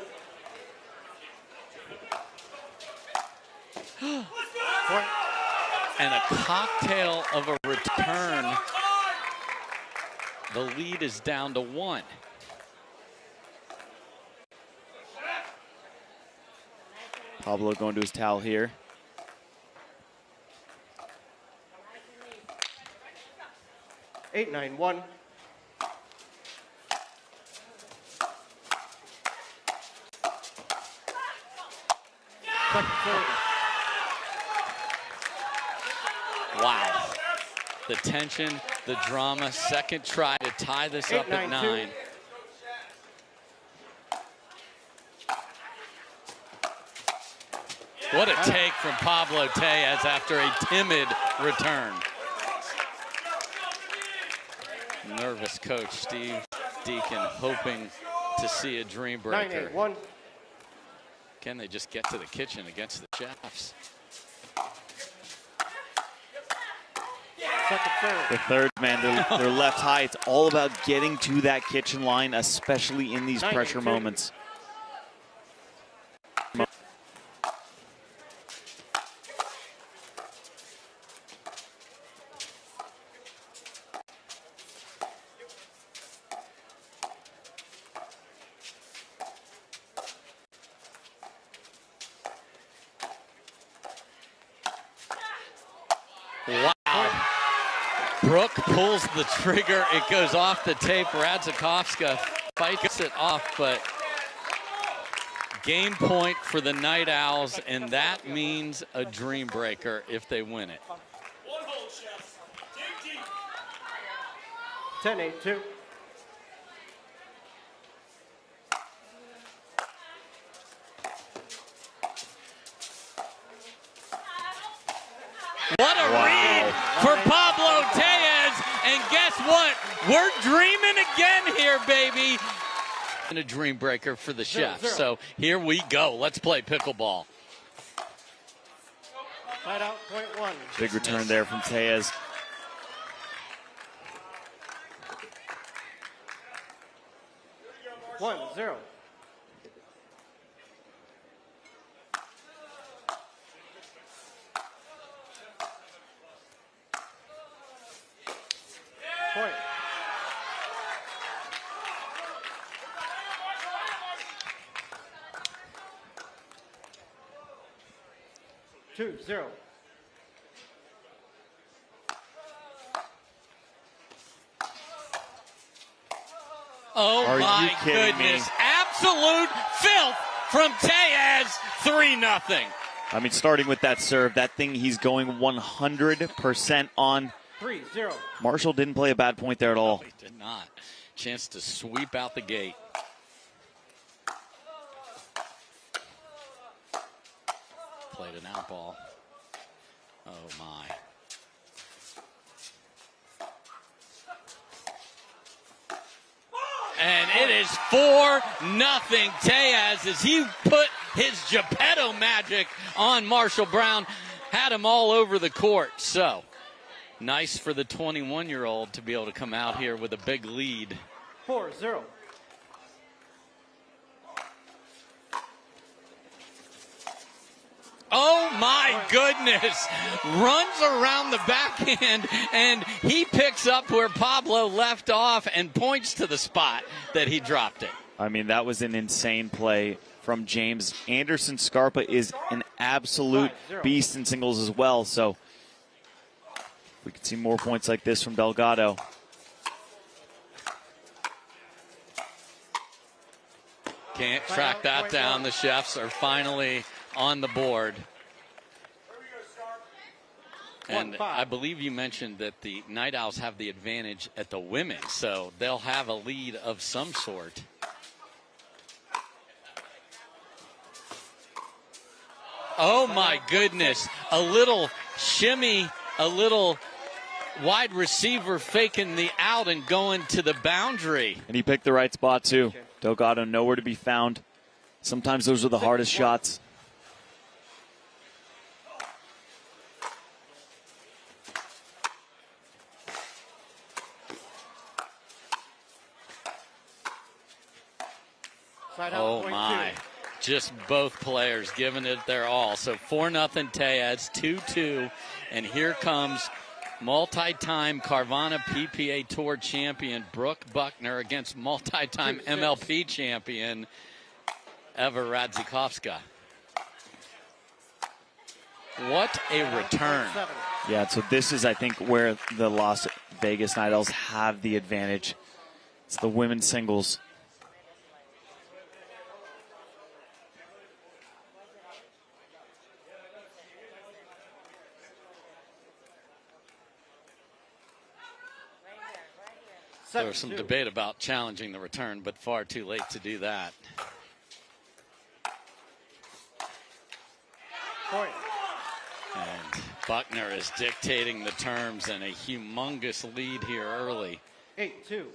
Point. And a cocktail of a return. The lead is down to 1. Pablo going to his towel here. Eight, 9-1. Second serve. Wow. The tension, the drama. Second try to tie this up at 9. What a take from Pablo Tellez after a timid return. Nervous coach Steve Deacon hoping to see a Dreambreaker. 9-8-1. Can they just get to the kitchen against the Chefs? Second serve. The third man, they're left high. It's all about getting to that kitchen line, especially in these pressure moments. Wow. Brooke pulls the trigger. It goes off the tape. Radzikowska fights it off, but game point for the Night Owls, and that means a Dreambreaker if they win it. 10-8-2. What a read for Pablo Tellez, and guess what? We're dreaming again here, baby. And a Dreambreaker for the Chefs. So here we go. Let's play pickleball. Side out, point 1. Big return there from Tellez. One, 0. Point. Two, 0. Oh Are my you kidding goodness. me? Absolute filth from Tellez. 3-0. I mean, starting with that serve, that thing he's going 100% on. 3-0. Marshall didn't play a bad point there at all. No, he did not. Chance to sweep out the gate. Played an out ball. Oh my. And it is 4-0 Tellez as he put his Geppetto magic on Marshall Brown. Had him all over the court. So nice for the 21-year-old to be able to come out here with a big lead. 4-0. Oh my goodness. Runs around the backhand and he picks up where Pablo left off and points to the spot that he dropped it. I mean, that was an insane play from James. Anderson Scarpa is an absolute beast in singles as well, so we could see more points like this from Delgado. Can't track that down. The Chefs are finally on the board. And I believe you mentioned that the Night Owls have the advantage at the women, so they'll have a lead of some sort. Oh my goodness, a little shimmy, a little wide receiver faking the out and going to the boundary. And he picked the right spot too. Delgado nowhere to be found. Sometimes those are the hardest shots. Oh my. Just both players giving it their all. So 4-0 Tellez, 2-2. And here comes multi-time Carvana PPA Tour champion Brooke Buckner against multi-time MLP champion Eva Radzikowska. What a return. Yeah, so this is, I think, where the Las Vegas Night Owls have the advantage. It's the women's singles. There was some debate about challenging the return, but far too late to do that. Point. And Buckner is dictating the terms and a humongous lead here early. 8-2.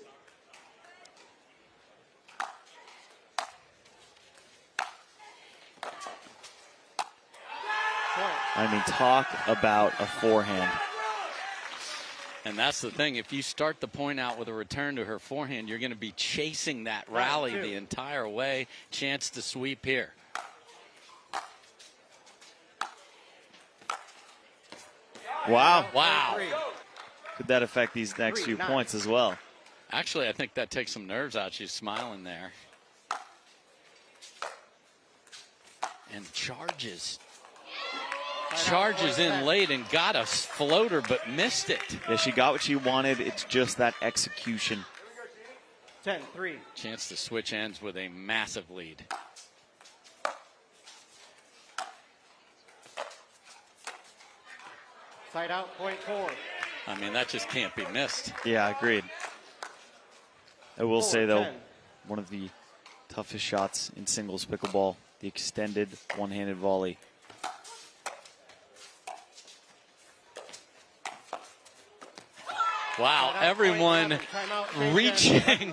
I mean, talk about a forehand. And that's the thing. If you start the point out with a return to her forehand, you're going to be chasing that rally the entire way. Chance to sweep here. Wow. Wow. Could that affect these next few points as well? Actually, I think that takes some nerves out. She's smiling there. And charges in late and got a floater but missed it. Yeah, she got what she wanted. It's just that execution. 10-3. Chance to switch ends with a massive lead. Side out, point 4. I mean, that just can't be missed. Yeah, agreed. I will say, though, one of the toughest shots in singles pickleball, the extended one-handed volley. Wow, everyone reaching.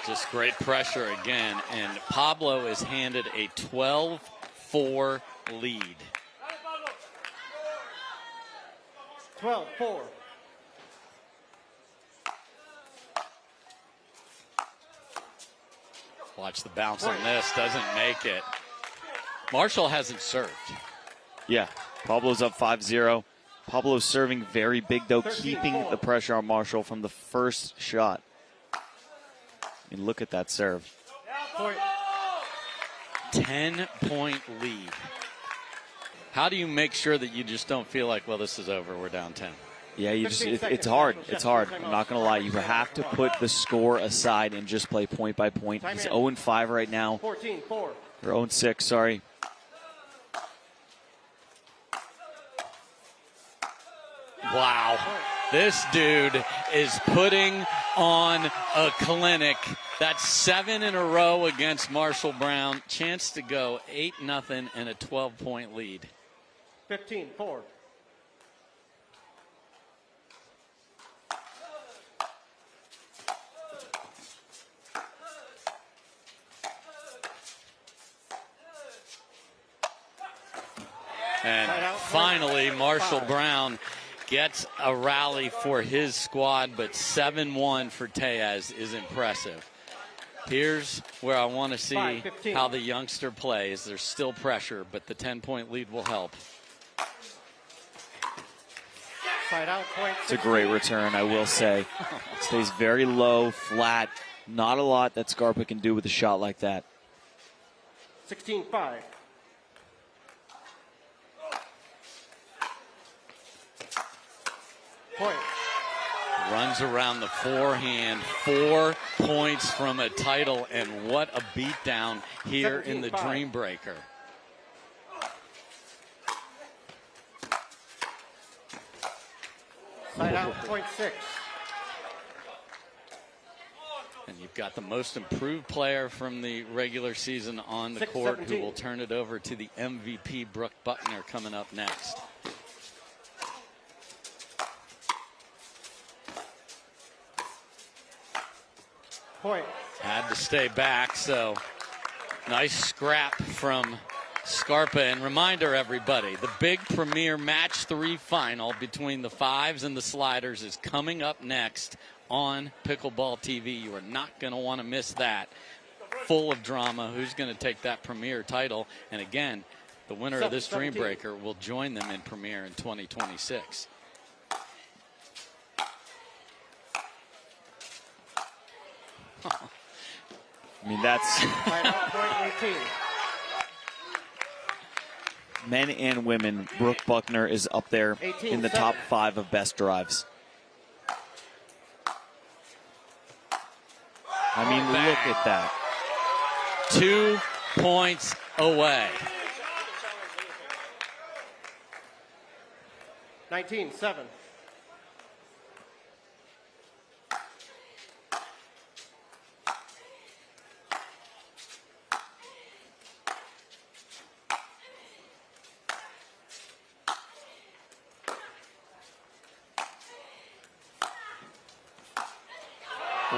Just great pressure again, and Pablo is handed a 12-4 lead. 12-4. Watch the bounce on this, doesn't make it. Marshall hasn't served. Yeah, Pablo's up 5-0. Pablo's serving very big, though, keeping the pressure on Marshall from the first shot. I mean, look at that serve. 10-point lead. How do you make sure that you just don't feel like, well, this is over, we're down 10? Yeah, you just it's hard. It's hard. I'm not going to lie. You have to put the score aside and just play point by point. He's 0-5 right now. 14-4. Or 0-6, sorry. Wow. This dude is putting on a clinic. That's 7 in a row against Marshall Brown. Chance to go 8-0 and a 12-point lead. 15-4. And finally, Marshall Brown gets a rally for his squad, but 7-1 for Tellez is impressive. Here's where I want to see how the youngster plays. There's still pressure, but the 10-point lead will help. Side out, point. It's a great return, I will say. Stays very low, flat. Not a lot that Scarpa can do with a shot like that. 16-5. Point. Runs around the forehand, 4 points from a title, and what a beatdown here in the Dreambreaker. Side out, point 6. And you've got the most improved player from the regular season on the court, who will turn it over to the MVP, Brooke Buckner, coming up next. Point. Had to stay back, so nice scrap from Scarpa. And reminder, everybody, the big Premier Match 3 final between the Fives and the Sliders is coming up next on Pickleball TV. You are not going to want to miss that. Full of drama. Who's going to take that Premier title? And again, the winner of this Dreambreaker will join them in Premier in 2026. I mean, that's men and women. Brooke Buckner is up there in the top 5 of best drives. I mean, look at that. 2 points away. 19-7.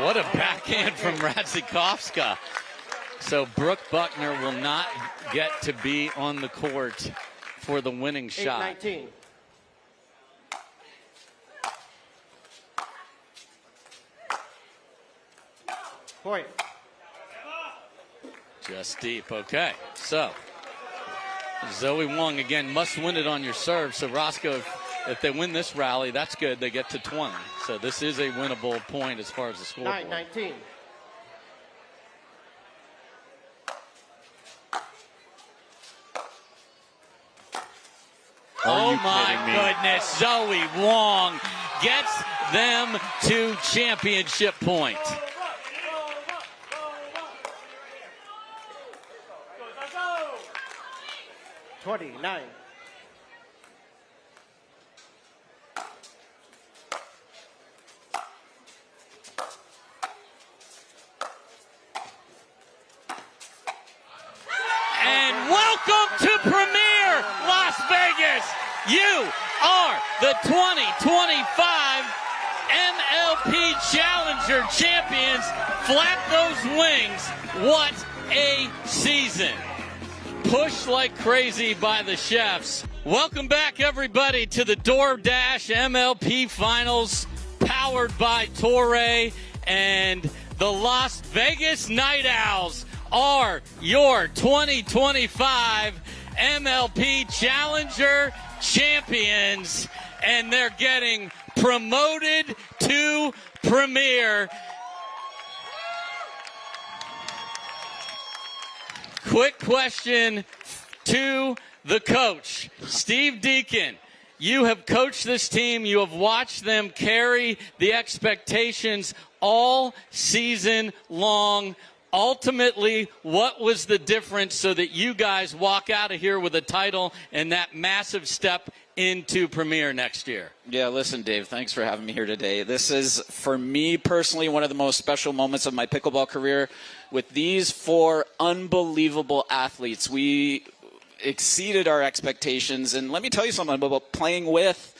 What a backhand from Radzikovska. So Brooke Buckner will not get to be on the court for the winning shot. 8-19. Point. Just deep. Okay. So Zoe Wong again must win it on your serve. So Roscoe, if they win this rally, that's good. They get to 20. So this is a winnable point as far as the scoreboard. 9-19. Oh my goodness. Zoe Wong gets them to championship point. $29. And welcome to Premier Las Vegas. You are the 2025 MLP Challenger champions. Flap those wings. What a season. Pushed like crazy by the Chefs. Welcome back, everybody, to the DoorDash MLP Finals, powered by Torre. And the Las Vegas Night Owls are your 2025 MLP Challenger champions. And they're getting promoted to Premier. Quick question to the coach, Steve Deacon. You have coached this team. You have watched them carry the expectations all season long. Ultimately, what was the difference so that you guys walk out of here with a title and that massive step into Premier next year? Yeah, listen, Dave, thanks for having me here today. This is, for me personally, one of the most special moments of my pickleball career. With these 4 unbelievable athletes, we exceeded our expectations. And let me tell you something about playing with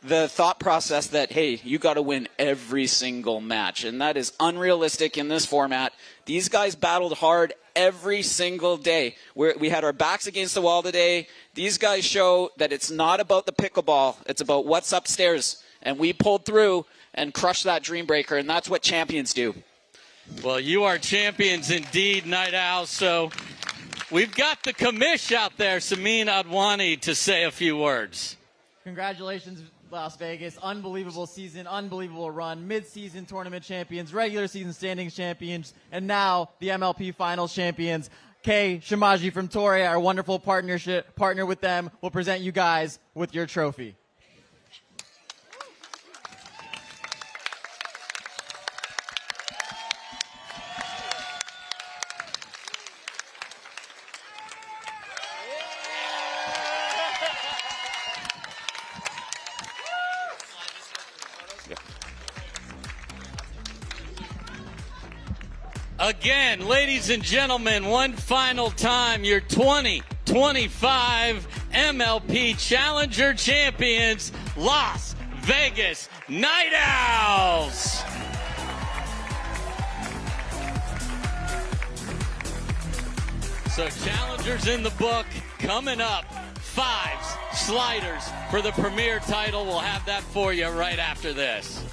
the thought process that, hey, you got to win every single match. And that is unrealistic in this format. These guys battled hard every single day. We had our backs against the wall today. These guys show that it's not about the pickleball. It's about what's upstairs. And we pulled through and crushed that Dreambreaker, and that's what champions do. Well, you are champions indeed, Night Owls. So we've got the commish out there, Samin Adwani, to say a few words. Congratulations, Las Vegas. Unbelievable season, unbelievable run. Mid-season tournament champions, regular season standings champions, and now the MLP Finals champions. Kay Shimaji from Torrey, our wonderful partner with them, will present you guys with your trophy. Again, ladies and gentlemen, one final time, your 2025 MLP Challenger champions, Las Vegas Night Owls. So challengers in the book coming up. Fives, sliders for the premier title. We'll have that for you right after this.